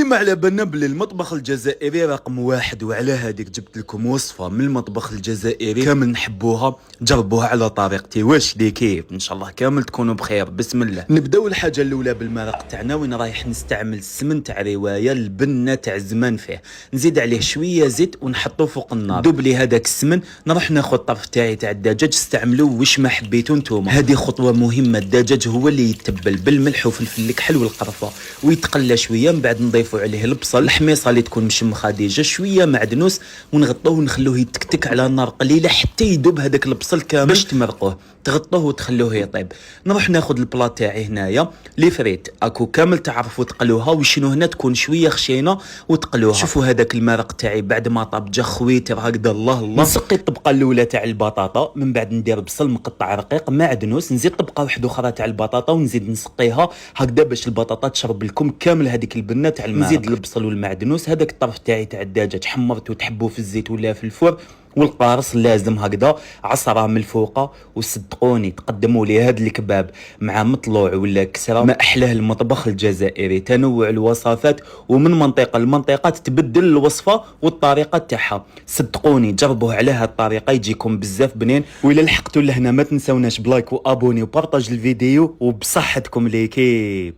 ديما على بالنا بلي المطبخ الجزائري رقم واحد، وعلى هذيك جبت لكم وصفه من المطبخ الجزائري كامل نحبوها، جربوها على طريقتي. واش لي كيف؟ ان شاء الله كامل تكونوا بخير. بسم الله. نبداو الحاجه الاولى بالمرق تاعنا، وين رايح نستعمل السمن تاع روايه، البنه تاع زمان فيه، نزيد عليه شويه زيت ونحطوه فوق النار. دوب لي هذاك السمن، نروح ناخذ الطرف تاعي تاع الدجاج، استعملوا واش ما حبيتوا نتوما. هذه خطوه مهمه، الدجاج هو اللي يتبل بالملح وفلفل الكحل والقرفه ويتقلى شويه، من بعد نضيفوا عليه البصل، الحميصه اللي تكون مشمخه ديجا، شويه معدنوس، ونغطوه ونخلوه يتكتك على النار قليله حتى يذوب هذاك البصل كامل. باش تمرقوه تغطوه وتخلوه يطيب. نروح ناخذ البلاط تاعي هنايا لي فريت اكو كامل، تعرفوا تقلوها، وشنو هنا تكون شويه خشينه وتقلوها. شوفوا هذاك المرق تاعي بعد ما طاب جا خويتر هكذا، الله الله. نسقي الطبقه الاولى تاع البطاطا، من بعد ندير بصل مقطع رقيق معدنوس، نزيد طبقه واحده اخرى تاع البطاطا ونزيد نسقيها هكذا باش البطاطا تشرب لكم كامل هذيك البنه تاع المرق. نزيد البصل والمعدنوس. هذاك الطرف تاعي تاع الدجاج حمرته تحبوه في الزيت ولا في الفور، والقارص لازم هكذا عصره من الفوقه. وصدقوني تقدموا لي هذا الكباب مع مطلوع ولا كسره، ما احلاه المطبخ الجزائري. تنوع الوصفات ومن منطقه لمنطقه تبدل الوصفه والطريقه تاعها. صدقوني جربوه على هذه الطريقه يجيكم بزاف بنين. والى لحقتوا لهنا ما تنسوناش بلايك وابوني وبارطاج الفيديو، وبصحتكم ليكيب.